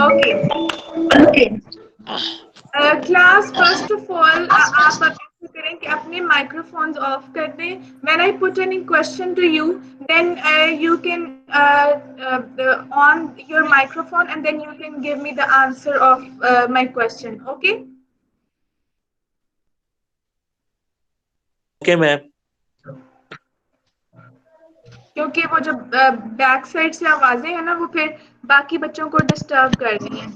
Okay. Class first of all आप अब ऐसे करें कि अपने माइक्रोफोन्स ऑफ कर दें. When I put any question to you, then you can on your microphone and then you can give me the answer of my question. Okay? Okay ma'am. क्योंकि वो जो बैक साइड से आवाजें हैं ना, वो फिर बाकी बच्चों को डिस्टर्ब कर रही हैं.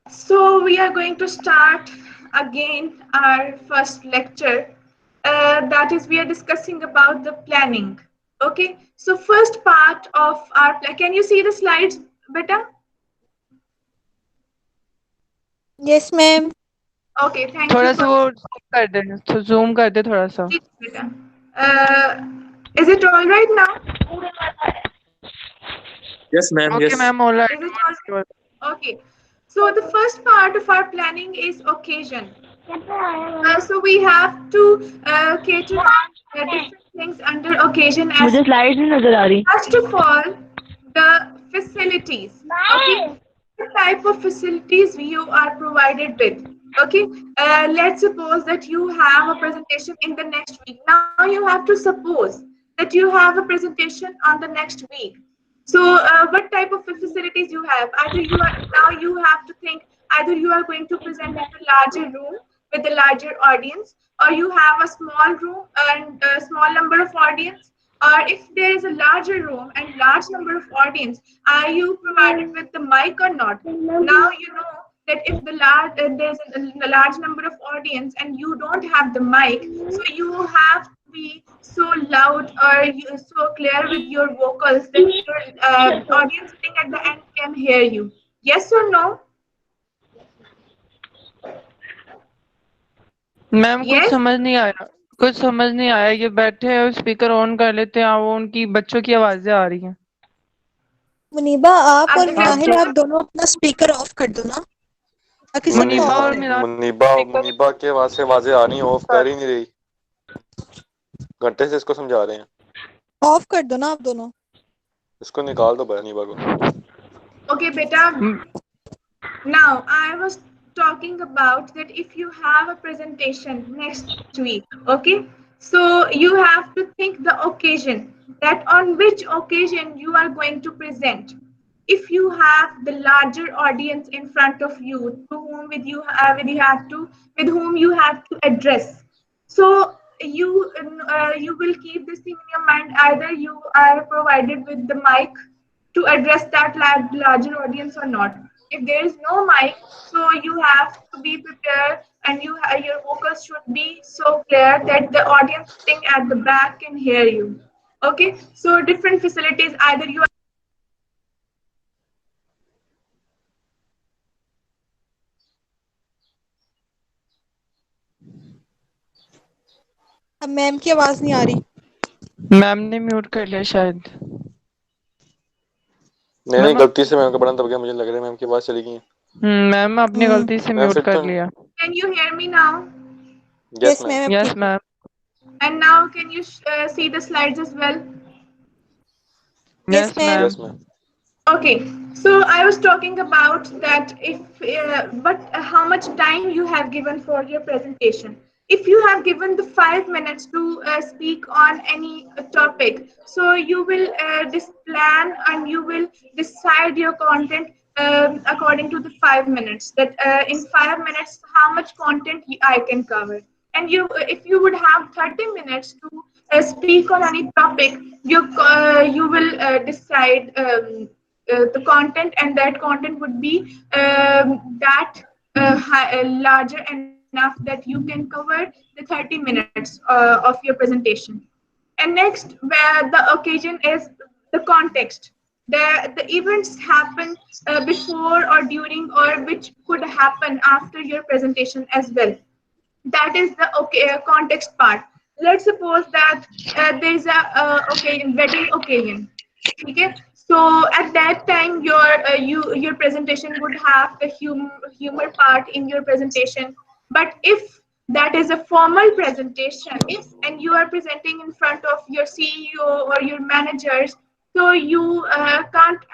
So we are going to start again our first lecture. That is, we are discussing about the planning. Okay. So first part of our plan. Can you see the slides, beta? Yes, ma'am. Okay. Thank you थोड़ा for सा वो कर दे, तो zoom कर दे थोड़ा सा. beta. Is it all right now? Yes ma'am. Okay Yes. Ma'am, all Is it all right? Okay. So the first part of our planning is occasion. So we have to cater different things under occasion as मुझे slide नहीं नजर आ रही. first of all the facilities. Okay, what type of facilities you are provided with. Okay, let's suppose that you have a presentation in the next week. Now you have to suppose that you have a presentation on the next week. So what type of facilities you have? Either you are, now you have to think, either you are going to present in a larger room with a larger audience, or you have a small room and a small number of audience, or if there is a larger room and large number of audience, are you provided with the mic or not? Now you know that if the there's a large number of audience and you don't have the mic, so you have to be so loud or so clear with your vocals that your audience sitting at the end can hear you. Yes or no? Ma'am कुछ Yes. समझ नहीं आया, कुछ समझ नहीं आया. ये बैठे हैं, स्पीकर ऑन कर लेते हैं, वो उनकी बच्चों की आवाजें आ रही हैं. मुनीबा, आप और आप मिनाहिल, आप दोनों अपना स्पीकर ऑफ कर दो ना, ताकि सबको मुनीबा आवाज और आए. मुनीबा के आवाजें आ रही, ऑफ कर ही नहीं रही. घंटे से इसको समझा रहे हैं. ऑफ कर दो ना आप दोनों. इसको निकाल दो मुनीबा को. Okay, beta. Now I was talking about that if you have a presentation next week, okay, so you have to think the occasion, that on which occasion you are going to present. If you have the larger audience in front of you, to whom with whom you have to address, so you will keep this thing in your mind. Either you are provided with the mic to address that larger audience or not. If there is no mic, so you have to be prepared, and your vocals should be so clear that the audience sitting at the back can hear you. Okay, so different facilities, either you are अब ma'am की आवाज नहीं आ रही. Ma'am ने mute कर लिया शायद. नहीं, गलती से मैम का बटन दब गया, मुझे लग रहा है मैम की आवाज चली गई. मैम अपनी गलती से म्यूट कर लिया. Can you hear me now? Yes, ma'am. Yes ma'am. And now can you see the slides as well? Yes, ma'am. Yes ma'am. Okay, so I was talking about that if how much time you have given for your presentation. If you have given the 5 minutes to speak on any topic, so you will plan and you will decide your content according to the 5 minutes. That in 5 minutes, how much content I can cover. And if you would have 30 minutes to speak on any topic, you will decide the content, and that content would be larger enough that you can cover the 30 minutes of your presentation. And next, where the occasion is the context. The events happen before or during, or which could happen after your presentation as well. That is the context part. Let's suppose that there is a wedding occasion. Okay, So at that time, your presentation would have the humor part in your presentation. But if that is a formal presentation, and you are presenting in front of your CEO or your managers, so you can't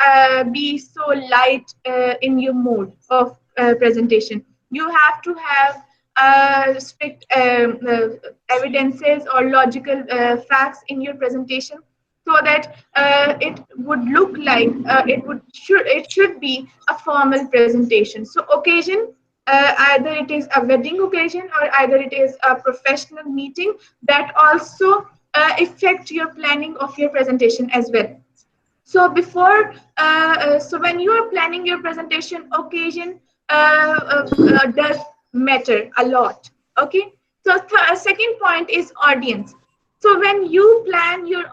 be so light in your mode of presentation. You have to have strict evidences or logical facts in your presentation, so that it would look like it should be a formal presentation. So occasion, either it is a wedding occasion or either it is a professional meeting, that also affect your planning of your presentation as well. So so when you are planning your presentation, occasion does matter a lot. Okay. So second point is audience. So when you plan your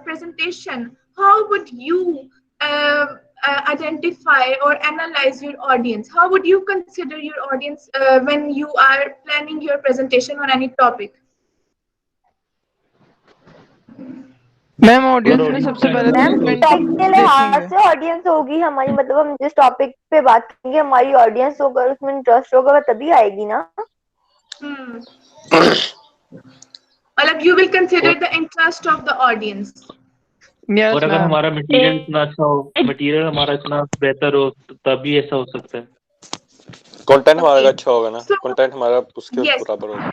presentation, how would you identify or analyze your audience? How would you consider your audience when you are planning your presentation on any topic? Ma'am audience में सबसे पहले तो ma'am topic के content लिहाज देखेंगे। से audience होगी हमारी, मतलब हम जिस टॉपिक पे बात करेंगे हमारी ऑडियंस होगा, उसमें इंटरेस्ट होगा तभी आएगी ना। मतलब you will consider the interest of the audience. Yes और अगर मैम। हमारा मटेरियल इतना अच्छा हो, मटेरियल हमारा इतना बेहतर हो, तो तभी ऐसा हो सकता है। कंटेंट हमारा Okay. अच्छा होगा ना, So, कंटेंट हमारा उसके yes, बराबर होगा।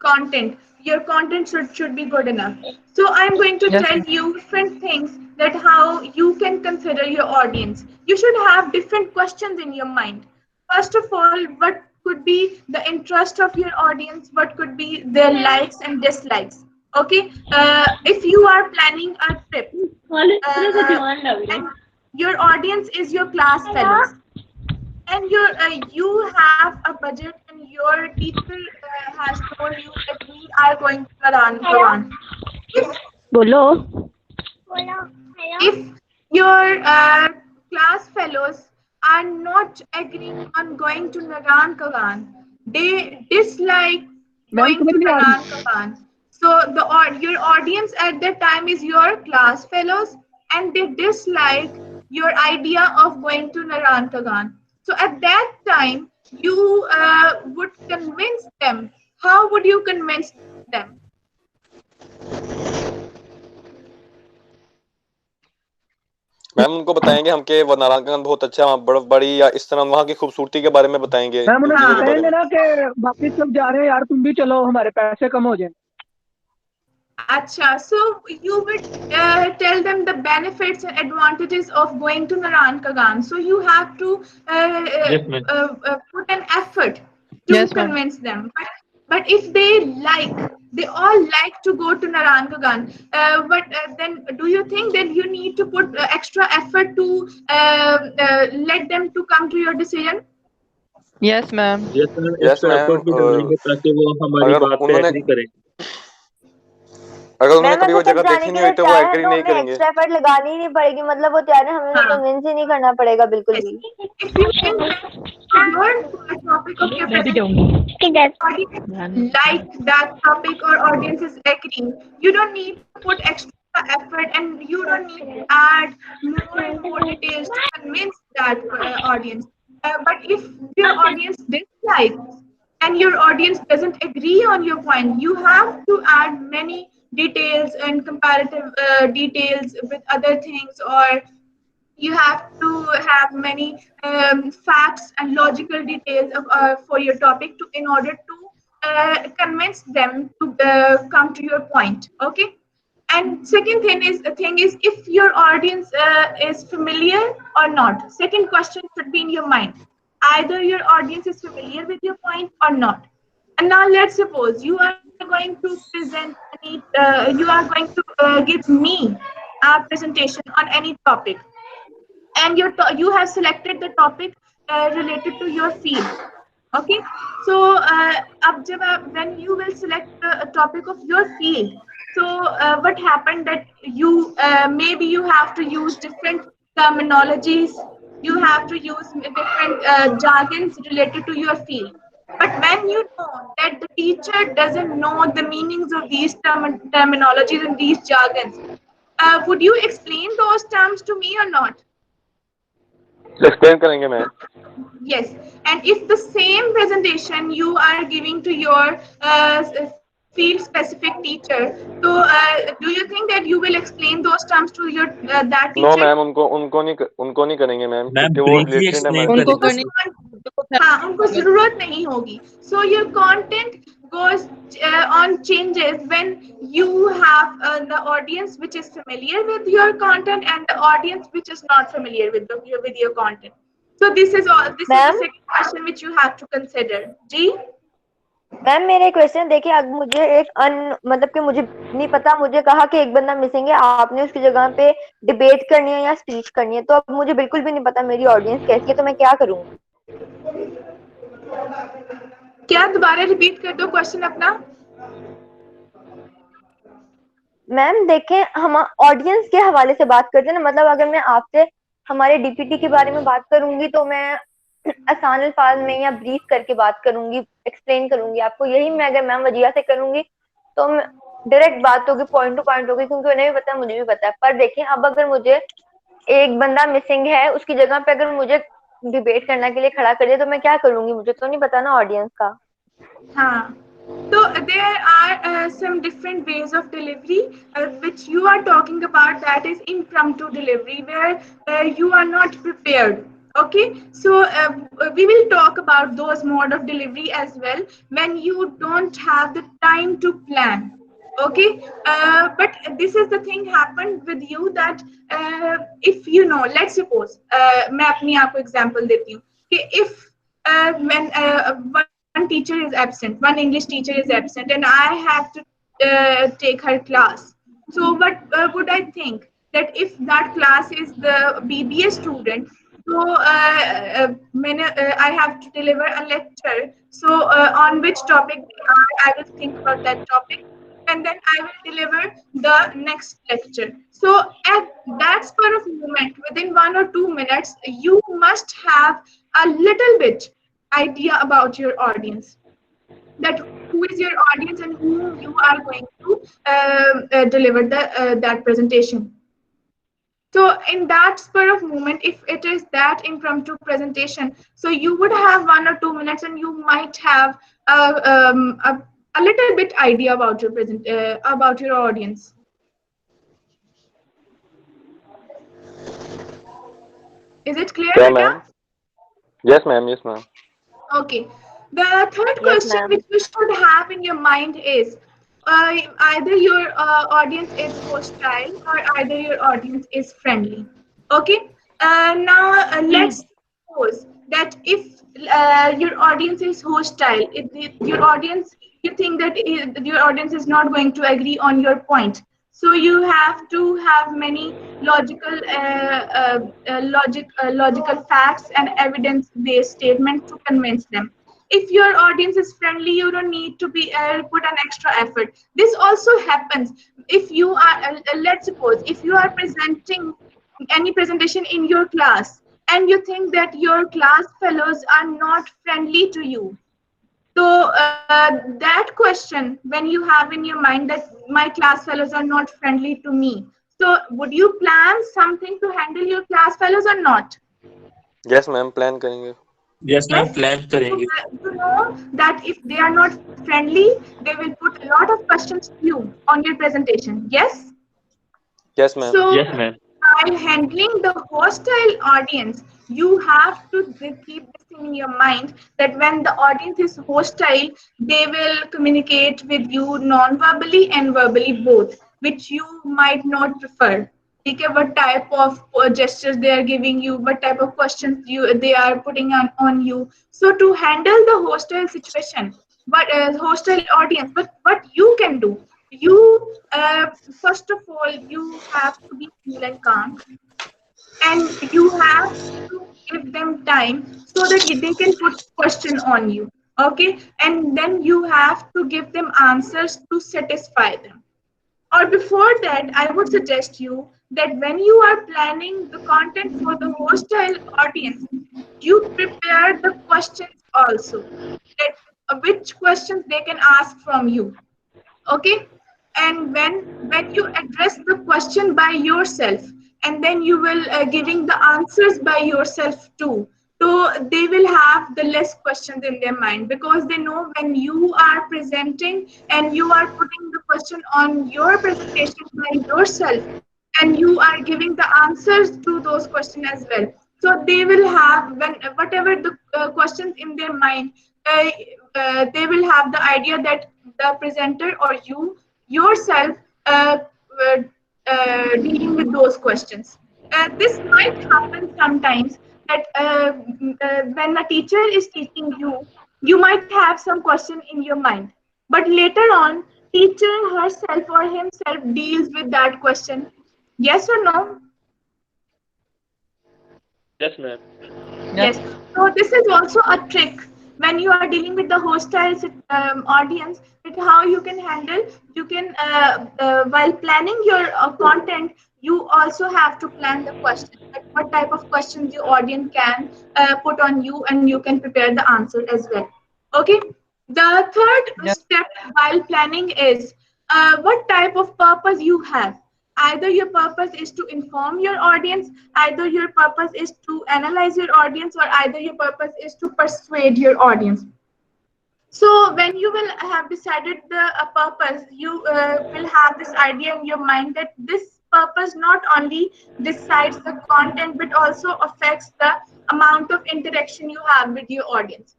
content. Your content should be good enough. So I'm going to Yes, tell ma'am. you different things that how you can consider your audience. You should have different questions in your mind. First of all, what could be the interest of your audience? What could be their likes and dislikes? Okay. If you are planning a trip, and your audience is your class fellows, and you have a budget, and your teacher has told you that we are going to Naran. If your class fellows are not agreeing on going to Naran Kagan, they dislike going to Naran Kagan. So your audience at that time is your class fellows, and they dislike your idea of going to Naran Kagan. So at that time, you would convince them. How would you convince them? Ma'am उनको बताएंगे हम कि वो नारायणगंज बहुत अच्छा है, बर्फ बड़ी, या इस तरह वहाँ की खूबसूरती के बारे में बताएंगे। मैम उन्हें इन चीजों के बारे कहेंगे में ना कि बाकी सब जा रहे हैं यार, तुम भी चलो, हमारे पैसे कम हो जाए। Acha, so you would tell them the benefits and advantages of going to Naran Kagan. So you have to Yes, ma'am. put an effort to Yes, ma'am. convince them. But if they all like to go to Naran Kagan, but then do you think that you need to put extra effort to let them to come to your decision? Yes, ma'am. Yes, ma'am. Yes, extra ma'am. Effort भी डालेंगे ताकि वो हमारी अगर बात पे उन्होंने agree करें। अगर उन्होंने मैम कभी वो अगर जगह तब जाने देखी के नहीं लिए हुई तो वो तैयार है एग्री तो नहीं हमें करेंगे। एक्स्ट्रा एफर्ट लगानी ही नहीं पड़ेगी, मतलब वो तैयार है, हमें उन्हें कन्विंस ही नहीं करना पड़ेगा बिल्कुल Yes. भी। If you think that your topic of your presentation like that topic or audience is agreeing, you don't need to put extra effort, and you don't need to add more and more details to convince that audience. But if your audience dislikes and your audience doesn't agree on your point, you have to add many details and comparative details with other things, or you have to have many facts and logical details for your topic to in order to convince them to come to your point. Okay. And second thing is if your audience is familiar or not. Second question should be in your mind. Either your audience is familiar with your point or not. And now let's suppose you are going to present you are going to give me a presentation on any topic, and you have selected the topic related to your field. Okay. So when you will select a topic of your field, so what happened that you maybe you have to use different terminologies, you have to use different jargons related to your field. But when you know that the teacher doesn't know the meanings of these terminologies and these jargons, would you explain those terms to me or not? Explain करेंगे ma'am. Yes. And if the same presentation you are giving to your field specific teacher, so do you think that you will explain those terms to your that no teacher? Ma'am, उनको नहीं करेंगे ma'am, ma'am क्योंकि वो briefly related है explain ma'am. उनको करेंगे. करनी हाँ, उनको जरूरत नहीं होगी. So your content goes on changes when you have the audience which is familiar with your content and the audience which is not familiar with your content. So this is the ma'am second question which you have to consider. जी. Ma'am मेरा question देखिए, अब मुझे एक मतलब कि मुझे नहीं पता, मुझे कहा कि एक बंदा मिसिंग है, आपने उसकी जगह पे डिबेट करनी है या स्पीच करनी है, तो अब मुझे बिल्कुल भी नहीं पता मेरी ऑडियंस कैसी है, तो मैं क्या करूँ? क्या दोबारा रिपीट कर दो क्वेश्चन अपना. मैम देखें, हम ऑडियंस के हवाले से बात करते हैं ना, मतलब अगर मैं आपसे हमारे डीपीटी के बारे में बात करूंगी तो मैं आसान अल्फाज में या ब्रीफ करके बात करूंगी, एक्सप्लेन करूंगी आपको. यही मैं अगर मैम वजिया से करूंगी तो डायरेक्ट बात होगी, पॉइंट टू पॉइंट होगी, क्योंकि उन्हें भी पता है, मुझे भी पता है. पर देखें, अब अगर मुझे एक बंदा मिसिंग है, उसकी जगह पे अगर मुझे डिबेट करने के लिए खड़ा कर दिया तो मैं क्या करूंगी? मुझे तो नहीं पता ना ऑडियंस का. हाँ. So there are some different ways of delivery which you are talking about, that is impromptu delivery, where you are not prepared. Okay, so we will talk about those mode of delivery as well when you don't have the time to plan. Okay, but this is the thing happened with you that if you know, let's suppose मैं अपनी आपको example देती हूँ कि if when one teacher is absent, one English teacher is absent, and I have to take her class. So what would I think? That if that class is the BBA student, so I have to deliver a lecture. So on which topic they are, I will think about that topic, and then I will deliver the next lecture. So at that spur of moment, within 1 or 2 minutes, you must have a little bit idea about your audience, that who is your audience and whom you are going to deliver that presentation. So in that spur of moment, if it is that impromptu presentation, so you would have 1 or 2 minutes and you might have a little bit idea about your about your audience. Is it clear, क्या Beta? Ma'am? Yes ma'am, yes ma'am. Okay. The third Yes, question ma'am. which you should have in your mind is either your audience is hostile or either your audience is friendly. Okay. Now let's suppose that if your audience is hostile, your audience, you think that your audience is not going to agree on your point. So you have to have many logical facts and evidence-based statements to convince them. If your audience is friendly, you don't need to be put an extra effort. This also happens if you are. Let's suppose if you are presenting any presentation in your class and you think that your class fellows are not friendly to you, so that question, when you have in your mind that my class fellows are not friendly to me, so would you plan something to handle your class fellows or not? Yes ma'am, plan करेंगे. Yes ma'am, Yes. Plan करेंगे. You know that if they are not friendly, they will put a lot of questions to you on your presentation. Yes. Yes ma'am. So yes ma'am. while handling the hostile audience, you have to keep this thing in your mind that when the audience is hostile, they will communicate with you non-verbally and verbally both, which you might not prefer. Okay, what type of gestures they are giving you, what type of questions they are putting on you. So to handle the hostile situation, but hostile audience, but what you can do, you first of all, you have to be cool and calm, and you have to give them time so that they can put question on you. Okay, and then you have to give them answers to satisfy them. Or before that, I would suggest you that when you are planning the content for the hostile audience, you prepare the questions also, that which questions they can ask from you. Okay. and when you address the question by yourself, and then you will giving the answers by yourself too, so they will have the less questions in their mind, because they know when you are presenting and you are putting the question on your presentation by yourself, and you are giving the answers to those questions as well, so they will have, when whatever the questions in their mind, uh, they will have the idea that the presenter or you yourself uh, uh, dealing with those questions. This might happen sometimes that when a teacher is teaching you, you might have some question in your mind, but later on, teacher herself or himself deals with that question. Yes or no? Yes, ma'am. Yeah. Yes. So this is also a trick when you are dealing with the hostile audience. That how you can handle. You can while planning your content, you also have to plan the question. Like what type of questions your audience can put on you, and you can prepare the answer as well. Okay. The third Yeah. step while planning is what type of purpose you have. Either your purpose is to inform your audience, either your purpose is to analyze your audience, or either your purpose is to persuade your audience. So when you will have decided the purpose, you will have this idea in your mind that this purpose not only decides the content but also affects the amount of interaction you have with your audience.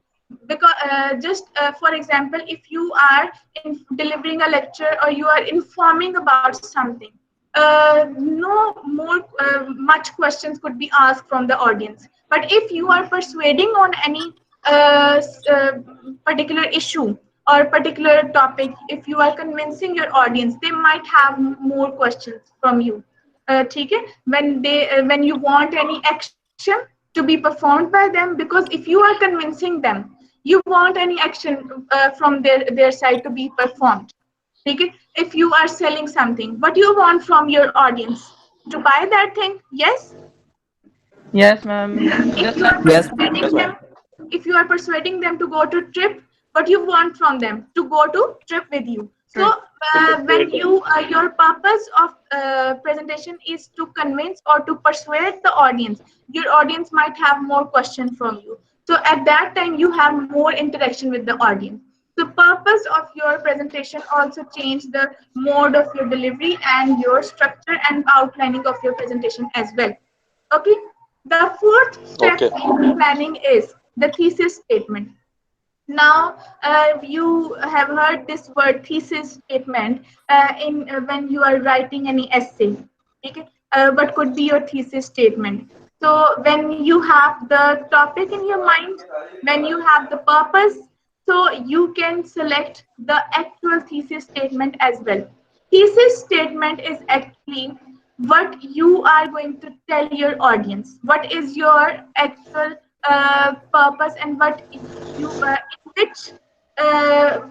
Because just for example, if you are delivering a lecture or you are informing about something, no more much questions could be asked from the audience. But if you are persuading on any particular issue or particular topic, if you are convincing your audience, they might have more questions from you. ठीक है? When you want any action to be performed by them, because if you are convincing them, you want any action from their side to be performed. ठीक है? If you are selling something, what you want from your audience? To buy that thing? Yes. Yes, ma'am. If Just you are like Yes, persuading ma'am. them, if you are persuading them to go to trip, what you want from them? To go to trip with you. So trip. To when persuade them. you your purpose of presentation is to convince or to persuade the audience, your audience might have more questions from you. So at that time, you have more interaction with the audience. The purpose of your presentation also change the mode of your delivery and your structure and outlining of your presentation as well. Okay. The fourth step Okay. in planning is the thesis statement. Now, you have heard this word thesis statement in when you are writing any essay. Okay? What could be your thesis statement? So when you have the topic in your mind, when you have the purpose, so you can select the actual thesis statement as well. Thesis statement is actually what you are going to tell your audience. What is your actual purpose, and what you in which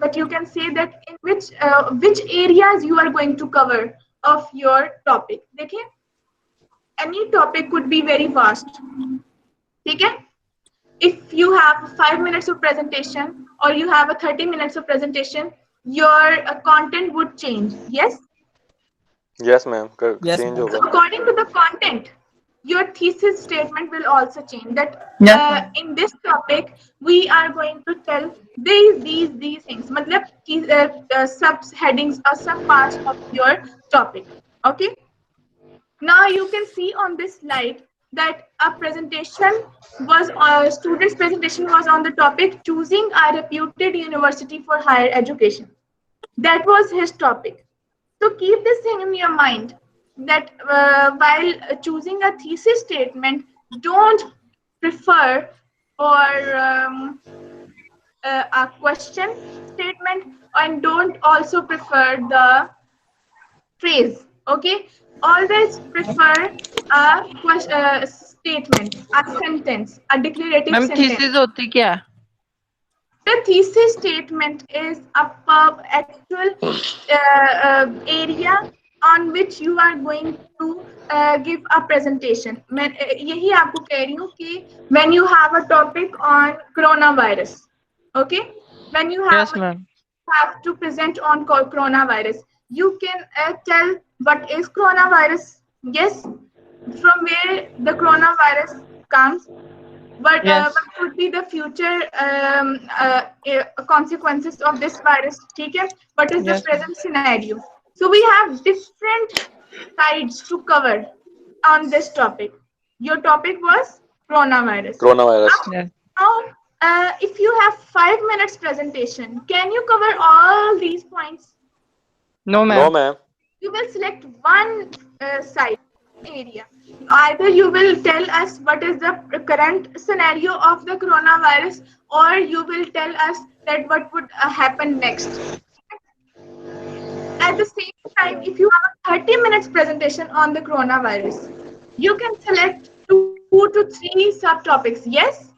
but you can say that in which areas you are going to cover of your topic. देखिए, any topic could be very vast. ठीक है? If you have 5 minutes of presentation or you have a 30 minutes of presentation, your content would change. Yes. Yes, ma'am. Yes, Change ma'am. So होगा. according to the content, your thesis statement will also change. That Yes, ma'am. in this topic, we are going to tell these things. मतलब subheadings or sub parts of your topic. Okay. Now you can see on this slide that a presentation was student's presentation was on the topic choosing a reputed university for higher education. That was his topic. So keep this thing in your mind that while choosing a thesis statement, don't prefer for a question statement, and don't also prefer the phrase. Okay, always prefer a statement, a sentence, a declarative ma'am sentence. Thesis होती क्या है? The thesis statement is a actual area on which you are going to give a presentation. मैं यही आपको कह रही हूँ कि when you have a topic on coronavirus, okay, when you Yes, ma'am. have to present on coronavirus, You can tell what is coronavirus. Yes, from where the coronavirus comes. But Yes. what could be the future consequences of this virus? Okay? What is the Yes. present scenario? So we have different sides to cover on this topic. Your topic was coronavirus. Coronavirus. Yes. Now, if you have 5 minutes presentation, can you cover all these points? No, No, ma'am. ma'am. You will select one side area. Either you will tell us what is the current scenario of the coronavirus, or you will tell us that what would happen next. At the same time, if you have a 30 minutes presentation on the coronavirus, you can select 2 to 3 subtopics. Yes,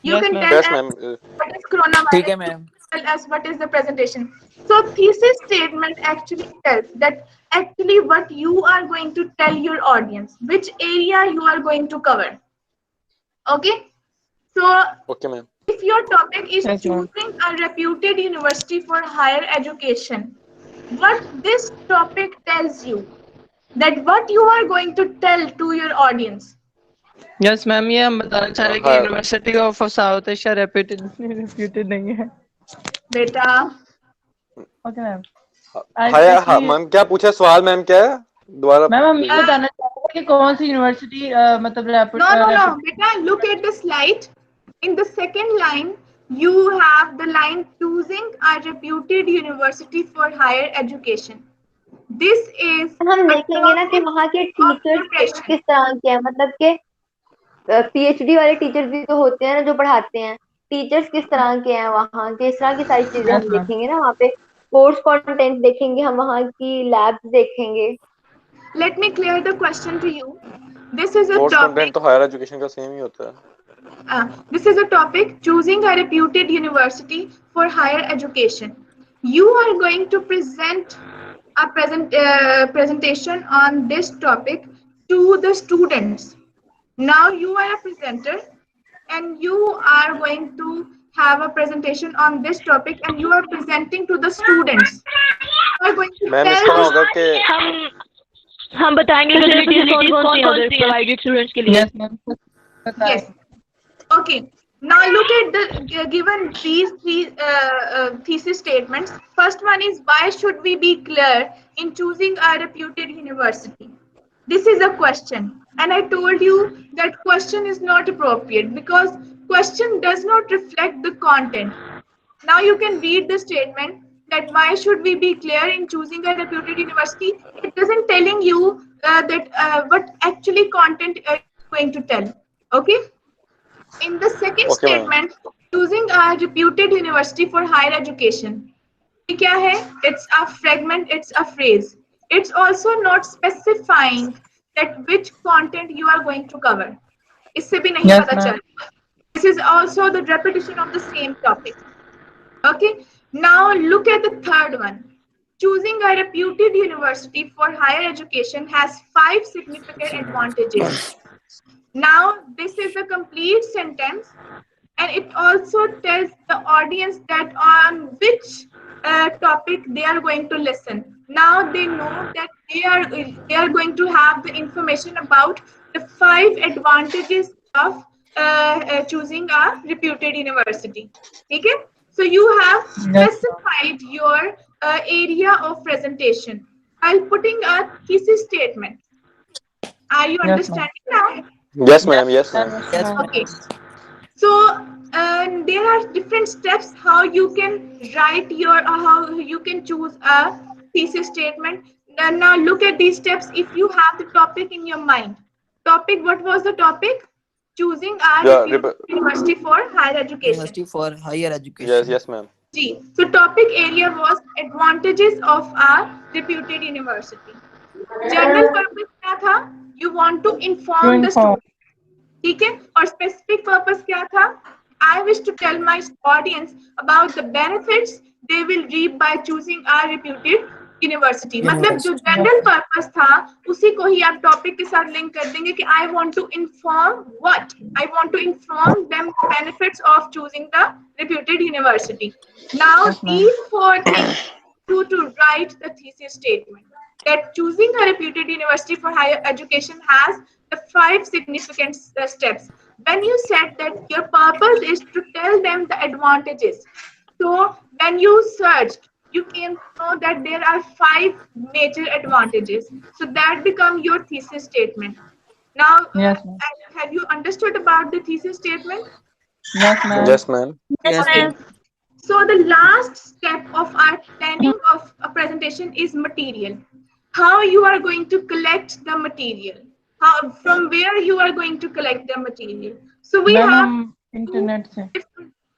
you can Yes, tell ma'am. us Yes, ma'am. what is coronavirus. ठीक है You ma'am tell us what is the presentation. So thesis statement actually tells that actually what you are going to tell your audience, which area you are going to cover. Okay. So Okay, ma'am. if your topic is Yes, ma'am. choosing a reputed university for higher education, what this topic tells you that what you are going to tell to your audience. Yes ma'am, ये हम बताना चाह रहे हैं कि हाँ। University of south Asia reputed नहीं है. बेटा ओके मैम. हाँ मैम, क्या पूछा सवाल मैम, क्या है दोबारा? मैम हम ये बताना चाहते हैं कि कौन सी यूनिवर्सिटी मतलब No, beta, look at the slide. In the second line, you have the line choosing a reputed university for higher education. This is हम देखेंगे ना कि वहाँ के टीचर्स किस तरह के हैं, मतलब के पीएचडी वाले टीचर्स भी तो होते हैं ना जो पढ़ाते हैं. टीचर्स किस तरह के हैं वहाँ के, इस तरह की सारी चीजें हम देखेंगे ना. वहाँ पे कोर्स कंटेंट देखेंगे हम, वहाँ की लैब्स देखेंगे. Let me clear the question to you. This is a course topic. Content तो हायर एजुकेशन का सेम ही होता है. This is a topic, choosing a reputed university for higher education. You are going to present a presentation on this topic to the students. Now you are a presenter and you are going to have a presentation on this topic and you are presenting to the students. You are going to ma'am इस tell तरह होगा कि हम बताएंगे facilities कौन-कौन सी हैं provided students के लिए. Yes ma'am. Yes. Okay. Now look at the given these three thesis statements. First one is, why should we be clear in choosing a reputed university? This is a question, and I told you that question is not appropriate because question does not reflect the content. Now you can read the statement that why should we be clear in choosing a reputed university. It doesn't telling you that what actually content are you going to tell. Okay. In the second Okay, ma'am. statement, choosing a reputed university for higher education. ये क्या है? It's a fragment, it's a phrase. It's also not specifying that which content you are going to cover. इससे भी नहीं Yes, पता ma'am. चल. This is also the repetition of the same topic. Okay. Now look at the third one. Choosing a reputed university for higher education has 5 significant advantages. Now this is a complete sentence and it also tells the audience that on which topic they are going to listen. Now they know that they are going to have the information about the 5 advantages of choosing a reputed university. Okay, so you have specified your area of presentation while putting a thesis statement. Are you understanding now? Yes ma'am, yes ma'am. Okay. So there are different steps how you can write your how you can choose a thesis statement. Now look at these steps. If you have the topic in your mind, topic, what was the topic? Choosing a university for higher education. University for higher education. Yes ma'am. So topic area was advantages of a reputed university. General purpose क्या था? You want to inform the student. ठीक है. और specific purpose क्या था? I wish to tell my audience about the benefits they will reap by choosing a reputed university. मतलब जो general purpose था उसी को ही आप topic के साथ link कर देंगे कि I want to inform what? I want to inform them the benefits of choosing the reputed university. Now these 4 things you to write the thesis statement. That choosing a reputed university for higher education has the 5 significant steps. When you said that your purpose is to tell them the advantages, so when you searched, you came to know that there are 5 major advantages. So that become your thesis statement. Now, Yes, ma'am. have you understood about the thesis statement? Yes, ma'am. Yes, ma'am. Yes, Okay. ma'am. So the last step of our planning of a presentation is material. How you are going to collect the material. How, from where you are going to collect the material. So we ma'am have हम internet से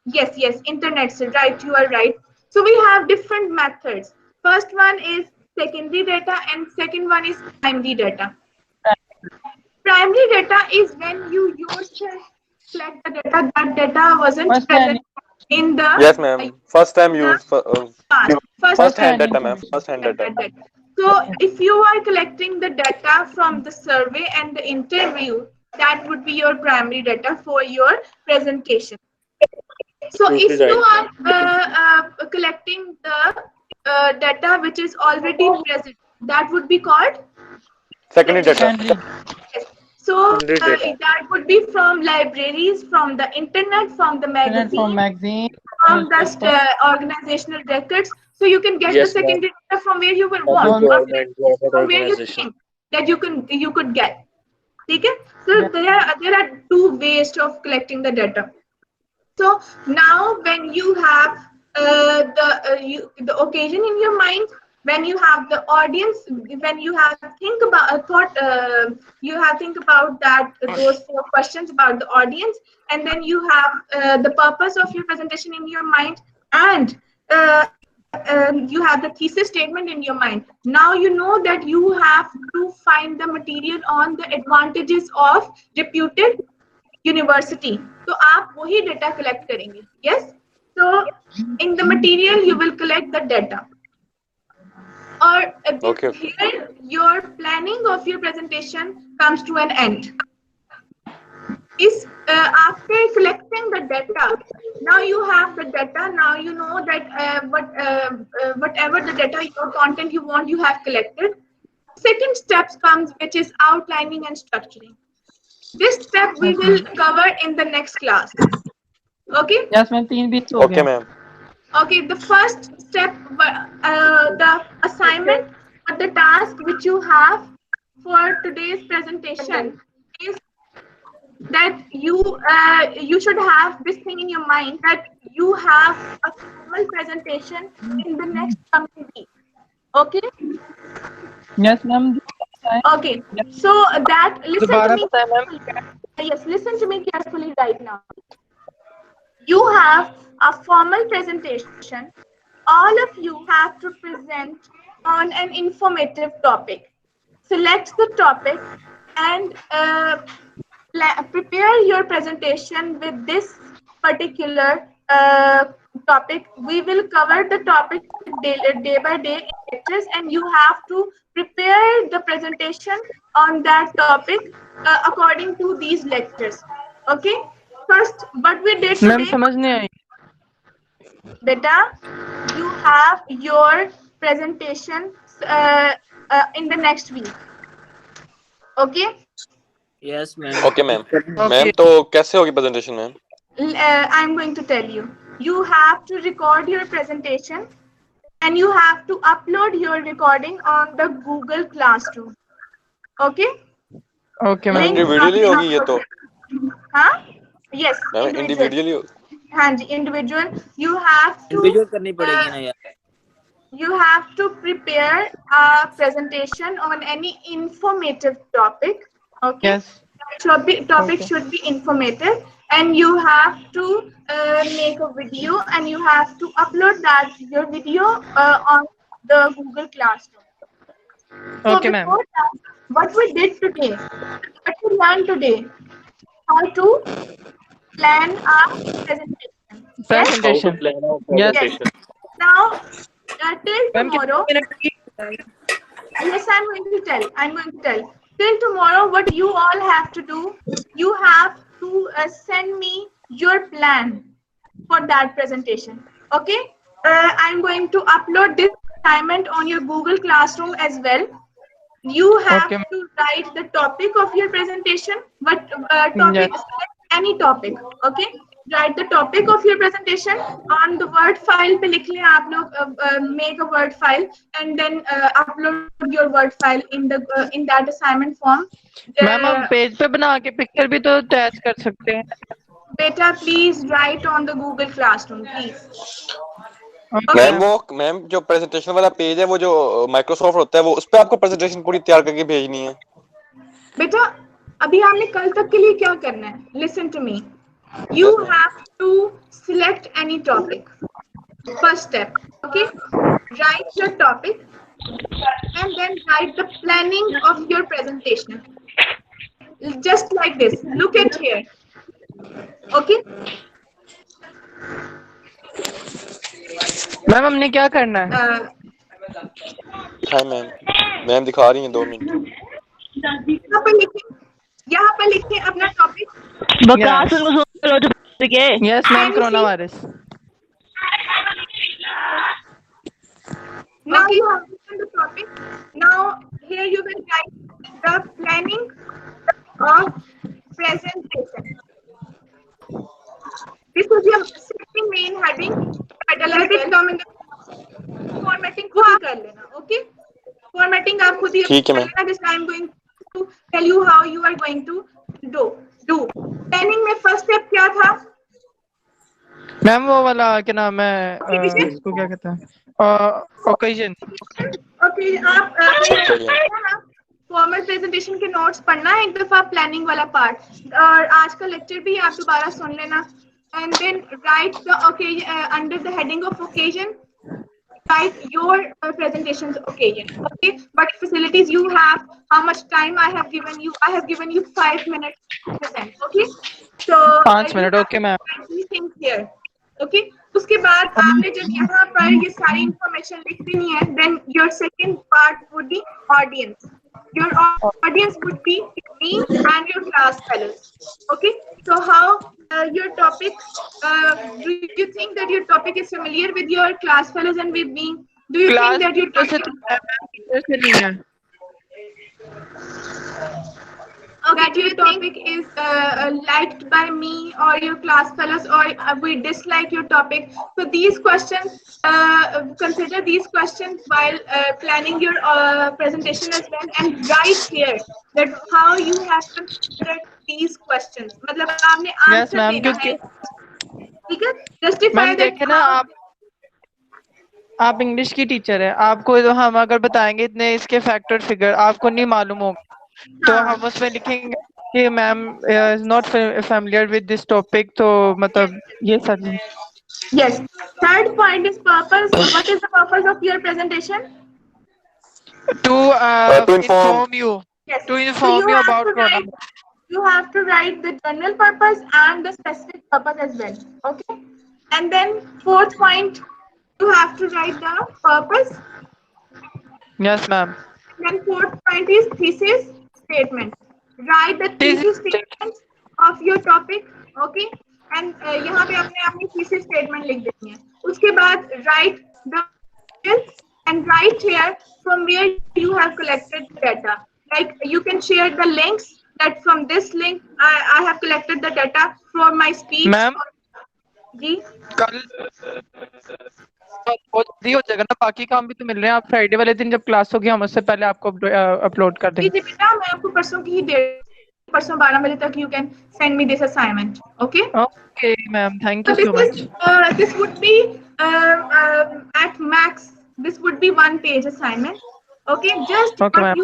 yes, internet, so right, you are right. So we have different methods. First one is secondary data and second one is primary data. Primary data is when you yourself collect the data. That data wasn't First present hand, in the Yes, ma'am. First time use past. First first hand hand data, ma'am. information. First hand data. So if you are collecting the data from the survey and the interview, that would be your primary data for your presentation. So Absolutely if you right. are collecting the data which is already present, that would be called Secondary data. Secondary. yes. So Secondary data. that would be from libraries, from the internet, from the Internet from magazine, magazine, from the newspaper. organizational records. So you can get the Yes, ma'am. secondary data from where you will Public want, From not government, government from where you organization. think that you could get. Okay? So Yeah. there are 2 ways of collecting the data. So now when you have the occasion in your mind, when you have the audience, when you have think about a thought, you have think about that those 4 questions about the audience, and then you have the purpose of your presentation in your mind, and you have the thesis statement in your mind. Now you know that you have to find the material on the advantages of reputed university तो आप वही data collect करेंगे yes so in the material you will collect the data और Okay, okay. here your planning of your presentation comes to an end is after collecting the data now you have the data now you know that whatever the data your content you want you have collected second steps comes which is outlining and structuring. This step we will cover in the next class. Okay? Yes, ma'am 3 बीच हो Okay, गया. ma'am. Okay, the first step, the assignment or the task which you have for today's presentation is that you should have this thing in your mind that you have a formal presentation in the next coming week. Okay? Yes, ma'am. Okay. So that listen to दोबारा me. बताएं ma'am. Yes, listen to me carefully right now. You have a formal presentation. All of you have to present on an informative topic. Select the topic and prepare your presentation with this particular topic. We will cover the topic day by day in lectures, and you have to prepare the presentation on that topic according to these lectures. Okay? First, what we did ma'am today, समझ नहीं आई. beta, you have your presentation in the next week. Okay? Yes, ma'am. Okay, ma'am. Okay. Ma'am तो कैसे होगी presentation, ma'am? I'm going to tell you. You have to record your presentation and you have to upload your recording on the Google Classroom. Okay? Okay, ma'am ma'am. individually होगी ये तो. हाँ? Yes. Ma'am individually. हाँ जी, individual. You have to. Individual करनी पड़ेगी ना यार. You have to prepare a presentation on any informative topic. Okay. Yes. Topic should be informative, and you have to make a video, and you have to upload your video on the Google Classroom. So Okay, ma'am. before that, what we did today, what we learned today, how to plan a presentation. Presentation. How to plan our Yes. presentation. Yes. Now, till ma'am tomorrow. कितने minute की? Yes, I'm going to tell. Till tomorrow, what you all have to do, you have to send me your plan for that presentation. Okay? I'm going to upload this assignment on your Google Classroom as well. You have Okay. to write the topic of your presentation. What topic? Yes. Select any topic. Okay. Write the topic of your presentation on the Word file पे लिख लें आप लोग, make a Word file and then upload your Word file in that assignment form. Ma'am हम page पे बना के picture भी तो अटैच कर सकते हैं. Beta, please write on the Google Classroom, please. Okay. Ma'am जो प्रेजेंटेशन वाला पेज है वो जो माइक्रोसॉफ्ट होता है वो उस पे आपको प्रेजेंटेशन पूरी तैयार करके भेजनी है. बेटा अभी आपने कल तक के लिए क्या करना है? Listen to me. You have to select any topic. First step, okay? Write your topic and then write the planning of your presentation. Just like this. Look at here. Okay? Ma'am हमने क्या करना है? हाँ ma'am दिखा रही हैं 2 minute. यहाँ पर लिखिए अपना टॉपिक. बकवास उनको सुन लो तो के. Yes ma'am, corona virus. Now you have written the topic. Now here you will write the planning of presentation. This is your second main heading. Let it come in the formatting खुद ही कर लेना, okay? Formatting आप खुद ही ठीक है कर ma'am. लेना. This I am going to tell you how you are going to do. Planning में first step क्या था? मैम वो वाला क्या नाम है, इसको क्या कहते हैं, ओकेजन. Okay, आप फॉर्मल प्रेजेंटेशन के नोट्स पढ़ना है एक दफा, प्लानिंग वाला पार्ट, और आज का लेक्चर भी आप दोबारा सुन लेना. And then write the occasion under the heading of occasion. Write your presentation's occasion. Okay, what facilities you have, how much time I have given you. I have given you 5 minutes to present. Okay, so 5 minute. Okay ma'am. these things here. Okay, उसके बाद आपने जब यहाँ पर ये सारी information लिख देनी है, then your second part would be audience. Your audience would be me and your class fellows. Okay, so how your topic, do you think that your topic is familiar with your class fellows and with me? Do you think that your topic is liked by me or your class fellows, or we dislike your topic? So these questions, consider these questions while planning your presentation as well, and write here that how you have considered these questions. मतलब आपने answer देना है, ठीक है? Justify that. देखे ना आप English की टीचर है, आपको तो हम अगर बताएंगे इतने इसके फैक्टर फिगर आपको नहीं मालूम होगा, तो हम उसमें लिखेंगे कि ma'am is not familiar with this topic, तो मतलब ये सब. Yes. Third point is purpose. What is the purpose of your presentation? To inform you. Yes. To inform you about corona. You have to write the general purpose and the specific purpose as well. Okay. And then fourth point, you have to write the purpose. Yes ma'am. Then fourth point is thesis statement. Write the thesis statement of your topic. Okay. And यहाँ पे अपने अपनी thesis statement लिख देनी है. उसके बाद write the and write here from where you have collected data. Like you can share the links that from this link I have collected the data for my speech. Ma'am. जी. कल बहुत जल्दी हो जाएगा ना, बाकी काम भी तो मिल रहे हैं. आप फ्राइडे वाले दिन जब क्लास होगी हम उससे पहले आपको अपलोड कर देंगे. जी बेटा, मैं आपको परसों की ही डेट, परसों 12 बजे तक you can send me this assignment. Okay? Okay ma'am, thank you so much. This would be at max, this would be 1 page assignment. Okay, just Okay, what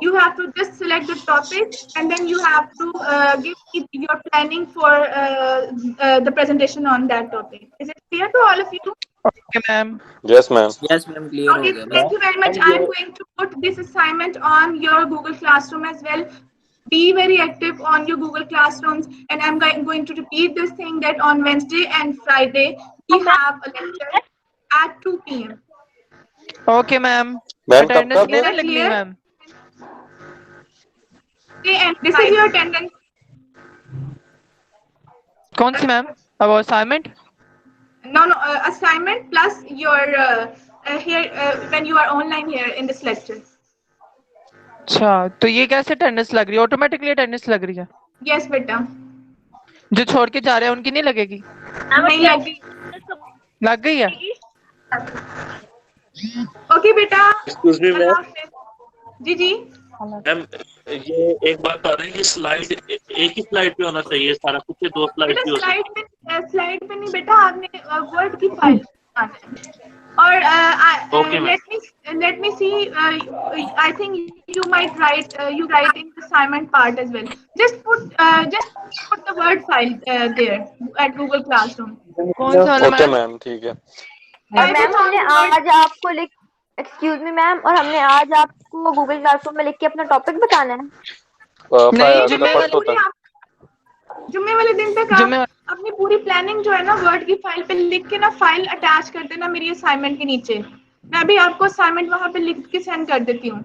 you have to just select the topic and then you have to give your planning for the presentation on that topic. Is it clear to all of you? Okay ma'am. Yes ma'am. Yes ma'am, clear हो Okay, गया. thank you very much. I am going to put this assignment on your Google Classroom as well. Be very active on your Google Classrooms, and I'm going to repeat this thing that on Wednesday and Friday we have a lecture at 2 p.m. Okay ma'am. Ma'am Attendance कब नहीं लिखनी ma'am. Okay, and this is your attendance. कौन सी ma'am? अब assignment? No, assignment plus your when you are online here in this lecture. अच्छा, तो ये कैसे attendance लग रही है? ऑटोमेटिकली अटेंडेंस लग रही है? Yes बेटा, जो छोड़ के जा रहे हैं उनकी नहीं लगेगी? नहीं लगी। लग गई है? ओके बेटा, एक्सक्यूज मी अल्लाह मैम। हाफिज। जी जी मैम ये एक बात बता रहे हैं कि स्लाइड एक ही स्लाइड पे होना चाहिए सारा कुछ, या 2 स्लाइड बेटा, भी हो सकती स्लाइड पे नहीं बेटा, आपने वर्ड की फाइल बनाना है। और Okay, ma'am. let me see, I think you might write you writing the assignment part as well. Just put the word file there at Google Classroom. कौन सा वाला ओके मैम? मैम, ठीक है। और ma'am हमने आज आपको एक्सक्यूज मी मैम, और हमने आज आपको गूगल क्लासरूम में लिख के अपना टॉपिक बताना है। नहीं, जुम्मे परसों तक। जुम्मे वाले दिन तक जुम्मे आप अपनी पूरी प्लानिंग जो है ना वर्ड की फाइल पे लिख के ना फाइल अटैच कर देना मेरी असाइनमेंट के नीचे। मैं भी आपको असाइनमेंट वहां पे लिख के सेंड कर देती हूँ।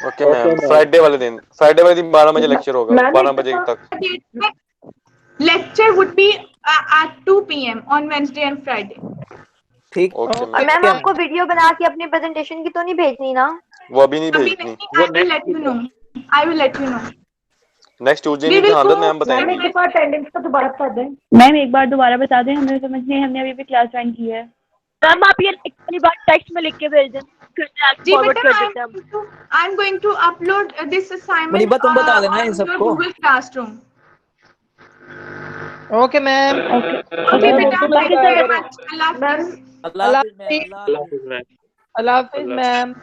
ओके मैम, फ्राइडे वाले दिन 12 बजे लेक्चर होगा, 12 बजे तक। Lecture would be at 2 p.m. on Wednesday and Friday. ठीक। ओके और मैम, मैम आपको वीडियो बना के अपनी प्रेजेंटेशन की तो नहीं भेजनी ना? वो अभी नहीं अभी भेजनी, नहीं, I will let you know. I will let you know. Next Tuesday We नहीं, will जहाँ go. तक मैम बताएंगी। अटेंडेंस का दोबारा बता दें। मैम एक बार दोबारा बता दें, हमें समझ नहीं, हमने अभी भी क्लास ज्वाइन की है। मैम आप ये पहली बार टेक्स्ट में लिख के भेज दें, फिर जी फॉरवर्ड बेटा, कर देते हैं हम। I'm going to upload this assignment मनीबा तुम बता देना इन on your सबको। Google Classroom. Okay ma'am. Okay बेटा, thank you very much. Allah Hafiz. Allah Hafiz ma'am. है। अल्लाह हाफिज मैम।